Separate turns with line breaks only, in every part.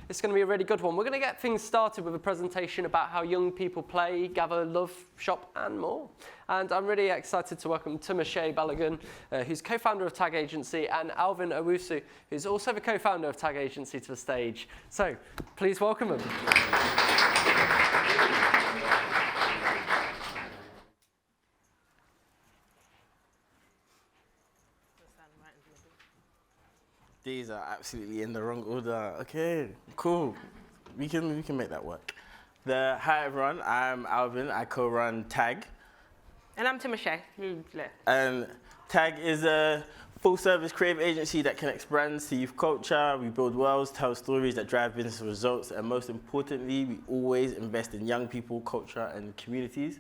It's going to be a really good one. We're going to get things started with a presentation about how young people play, gather, love, shop and more. And I'm really excited to welcome Tumisha Balogun, who's co-founder of Tag Agency, and Alvin Owusu, who's also the co-founder of Tag Agency, to the stage. So please welcome them.
These are absolutely in the wrong order. Okay, cool. We can make that work. Hi everyone, I'm Alvin. I co-run Tag.
And I'm Tumisha.
And Tag is a full-service creative agency that connects brands to youth culture. We build worlds, tell stories that drive business results, and most importantly, we always invest in young people, culture, and communities.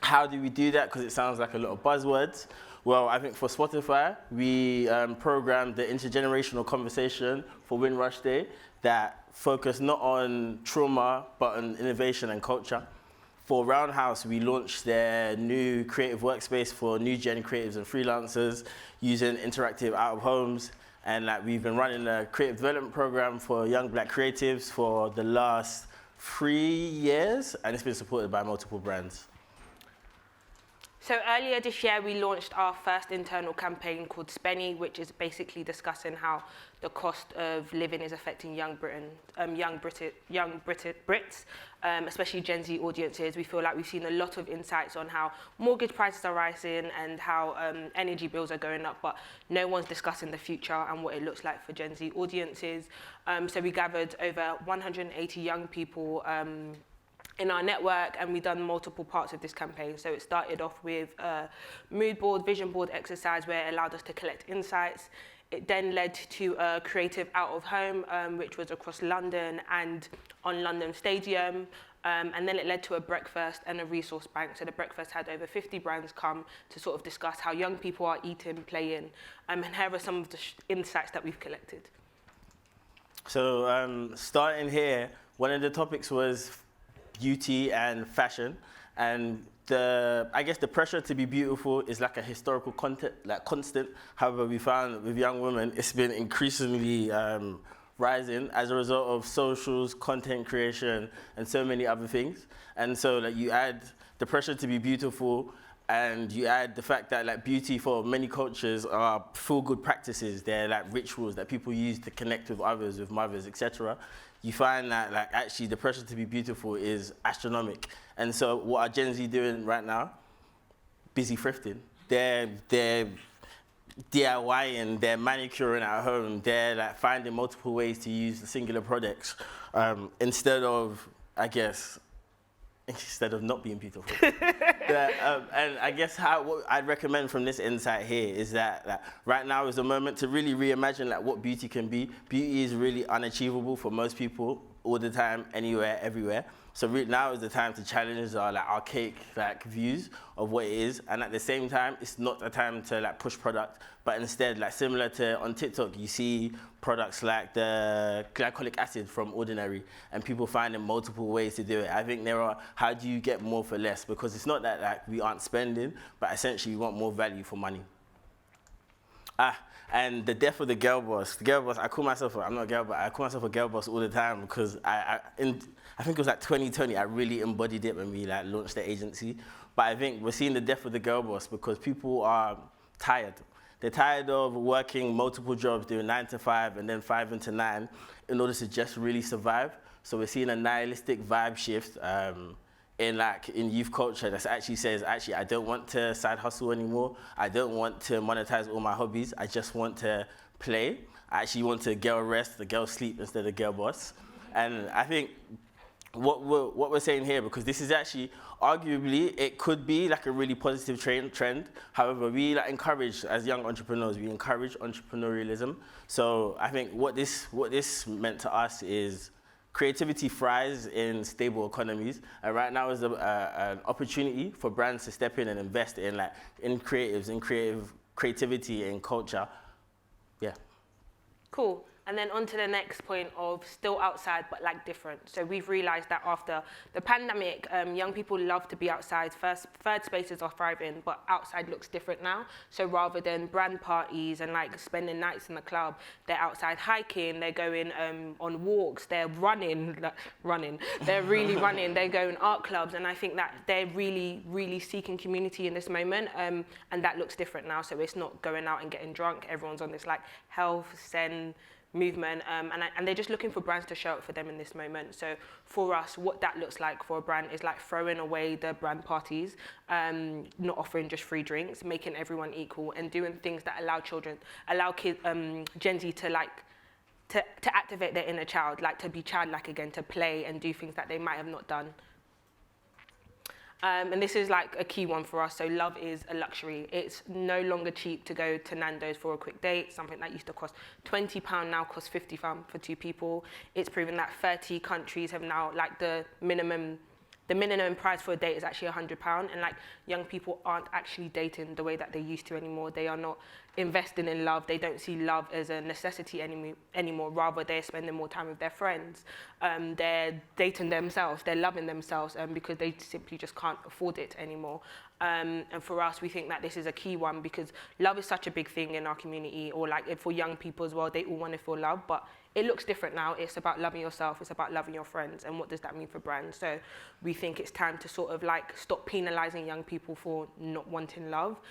How do we do that? Because it sounds like a lot of buzzwords. Well, I think for Spotify, we programmed the intergenerational conversation for Windrush Day that focused not on trauma, but on innovation and culture. For Roundhouse, we launched their new creative workspace for new gen creatives and freelancers using interactive out of homes. And we've been running a creative development program for young black creatives for the last 3 years, and it's been supported by multiple brands.
So earlier this year, we launched our first internal campaign called Spenny, which is basically discussing how the cost of living is affecting young Brits, especially Gen Z audiences. We feel like we've seen a lot of insights on how mortgage prices are rising and how energy bills are going up, but no one's discussing the future and what it looks like for Gen Z audiences. So we gathered over 180 young people in our network, and we've done multiple parts of this campaign. So it started off with a mood board, vision board exercise where it allowed us to collect insights. It then led to a creative out of home, which was across London and on London Stadium. And then it led to a breakfast and a resource bank. So the breakfast had over 50 brands come to sort of discuss how young people are eating, playing, and here are some of the insights that we've collected.
So starting here, one of the topics was beauty and fashion, and I guess the pressure to be beautiful is like a historical constant. However, we found with young women, it's been increasingly rising as a result of socials, content creation, and so many other things. And so you add the pressure to be beautiful, and you add the fact that beauty for many cultures are feel-good practices. They're rituals that people use to connect with others, with mothers, etc. You find that actually the pressure to be beautiful is astronomical. And so what are Gen Z doing right now? Busy thrifting. They're DIYing, they're manicuring at home, they're finding multiple ways to use the singular products instead of not being beautiful. And I guess what I'd recommend from this insight here is that right now is the moment to really reimagine what beauty can be. Beauty is really unachievable for most people all the time, anywhere, everywhere. So now is the time to challenge our archaic views of what it is, and at the same time, it's not a time to push product, but instead, similar to on TikTok, you see products like the glycolic acid from Ordinary, and people finding multiple ways to do it. I think there are, how do you get more for less? Because it's not that we aren't spending, but essentially we want more value for money. And the death of the girl boss. The girl boss, I'm not a girl, but I call myself a girl boss all the time because I think it was 2020, I really embodied it when we launched the agency. But I think we're seeing the death of the girl boss because people are tired. They're tired of working multiple jobs, doing 9 to 5 and then 5 into 9 in order to just really survive. So we're seeing a nihilistic vibe shift in youth culture that actually says, I don't want to side hustle anymore. I don't want to monetize all my hobbies. I just want to play. I actually want to girl rest, the girl sleep instead of girl boss. And I think what we're saying here, because this is actually, arguably, it could be a really positive trend. However, we encourage, as young entrepreneurs, we encourage entrepreneurialism. So I think what this meant to us is creativity thrives in stable economies, and right now is an opportunity for brands to step in and invest in creatives, in creativity, in culture. Yeah.
Cool. And then on to the next point of still outside, but like different. So we've realized that after the pandemic, young people love to be outside. Third spaces are thriving, but outside looks different now. So rather than brand parties and like spending nights in the club, they're outside hiking, they're going on walks, they're running, they're really running, they're going art clubs. And I think that they're really, really seeking community in this moment. And that looks different now. So it's not going out and getting drunk. Everyone's on this like health, zen, movement, and they're just looking for brands to show up for them in this moment. So for us, what that looks like for a brand is like throwing away the brand parties, not offering just free drinks, making everyone equal, and doing things that allow kids, Gen Z to like to activate their inner child, like to be childlike again, to play and do things that they might have not done. And this is like a key one for us. So love is a luxury. It's no longer cheap to go to Nando's for a quick date. Something that used to cost £20 now costs £50 for 2 people. It's proven that 30 countries have now like the minimum price for a date is actually £100, and like young people aren't actually dating the way that they used to anymore. They are not investing in love. They don't see love as a necessity anymore. Rather, they're spending more time with their friends. They're dating themselves. They're loving themselves because they simply just can't afford it anymore. And for us, we think that this is a key one because love is such a big thing in our community, or like for young people as well. They all want to feel love, but it looks different now. It's about loving yourself. It's about loving your friends. And what does that mean for brands? So we think it's time to sort of like stop penalizing young people for not wanting love.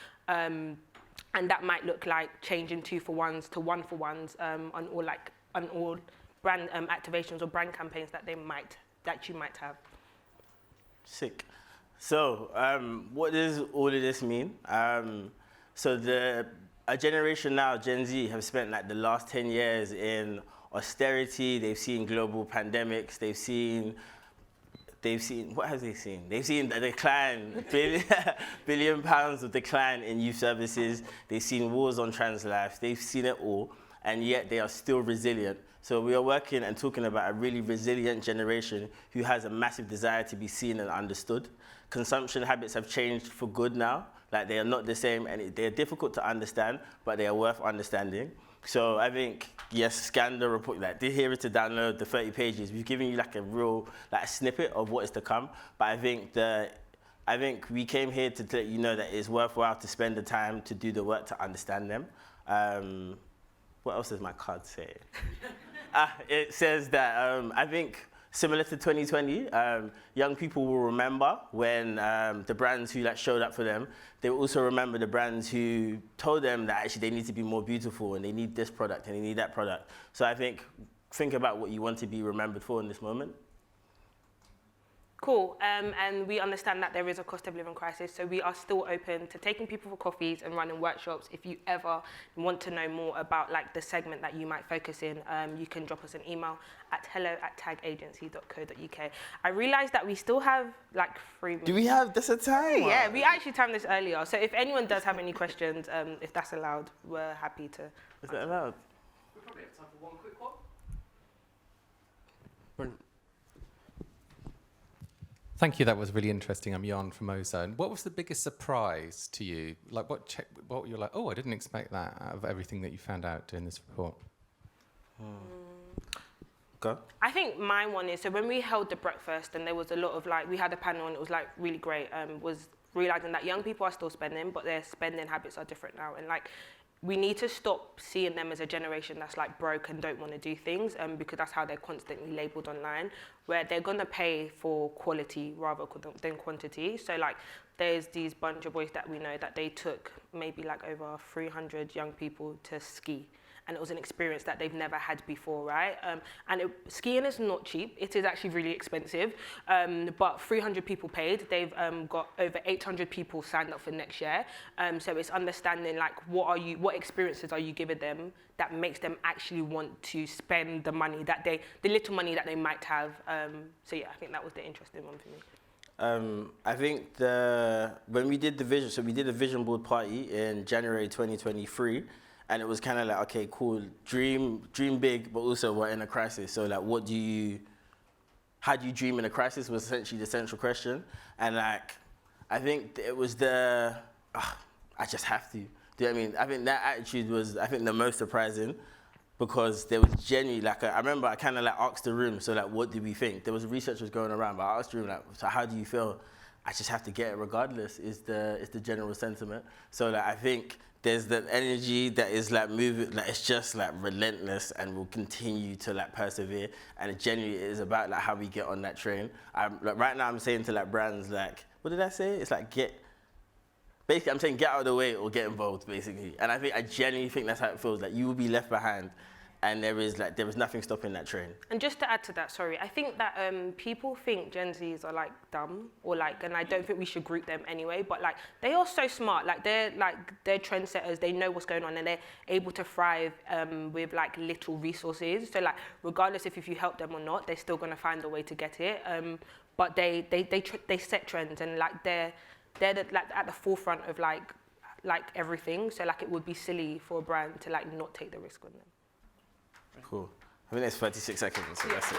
And that might look like changing 2-for-1s to 1-for-1s on all brand activations or brand campaigns that you might have.
Sick. So what does all of this mean? So a generation now, Gen Z, have spent like the last 10 years in austerity. They've seen global pandemics. They've seen, what have they seen? They've seen the decline, billion pounds of decline in youth services. They've seen wars on trans lives. They've seen it all, and yet they are still resilient. So we are working and talking about a really resilient generation who has a massive desire to be seen and understood. Consumption habits have changed for good now. Like they are not the same, and they're difficult to understand, but they are worth understanding. So I think, yes, scan the report, like here is to download the 30 pages. We've given you like a real, like a snippet of what is to come. But I think we came here to let you know that it's worthwhile to spend the time to do the work to understand them. What else does my card say? It says that I think similar to 2020, young people will remember when the brands who like showed up for them, they will also remember the brands who told them that actually they need to be more beautiful and they need this product and they need that product. So I think about what you want to be remembered for in this moment.
Cool, and we understand that there is a cost of living crisis, so we are still open to taking people for coffees and running workshops. If you ever want to know more about like the segment that you might focus in, you can drop us an email at hello@tagagency.co.uk. I realised that we still have like 3 minutes.
Do we have this a time?
Yeah, we actually timed this earlier, so if anyone does have any questions, if that's allowed, we're happy to.
Is that allowed?
We probably have time for one quick one. Brilliant.
Thank you. That was really interesting. I'm Jan from Owusu. What was the biggest surprise to you? Like, what you're like? Oh, I didn't expect that out of everything that you found out doing this report.
Go.
I think my one is, so when we held the breakfast and there was a lot of like, we had a panel and it was like really great, was realizing that young people are still spending, but their spending habits are different now. And like, we need to stop seeing them as a generation that's like broke and don't want to do things, because that's how they're constantly labeled online, where they're going to pay for quality rather than quantity. So like there's these bunch of boys that we know that they took maybe like over 300 young people to ski. And it was an experience that they've never had before, right? Skiing is not cheap. It is actually really expensive, but 300 people paid. They've got over 800 people signed up for next year. So it's understanding like what experiences are you giving them that makes them actually want to spend the money the little money that they might have. So yeah, I think that was the interesting one for me.
I think when we did the vision, so we did a vision board party in January 2023. And it was kind of like, okay, cool, dream big, but also we're in a crisis. So like, how do you dream in a crisis was essentially the central question. And like, I think it was I just have to. Do you know what I mean? I think that attitude was, the most surprising. because there was genuinely like I remember I kind of like asked the room, so like what did we think? There was research was going around, but I asked the room like, so how do you feel? I just have to get it regardless is the general sentiment. So like I think there's the energy that is like moving, like it's just like relentless and will continue to like persevere. And it genuinely is about like how we get on that train. Like right now I'm saying to like brands like, what did I say? It's like basically I'm saying get out of the way or get involved basically. And I genuinely think that's how it feels. Like you will be left behind and there is nothing stopping that train.
And just to add to that, sorry, I think that people think Gen Zs are like dumb or like, and I don't think we should group them anyway, but like they are so smart, they're trendsetters, they know what's going on and they're able to thrive with like little resources. So like regardless if you help them or not, they're still gonna find a way to get it. But they set trends and like they're like at the forefront of like everything. So like it would be silly for a brand to like not take the risk on them.
Cool. I think there's 36 seconds, so that's it.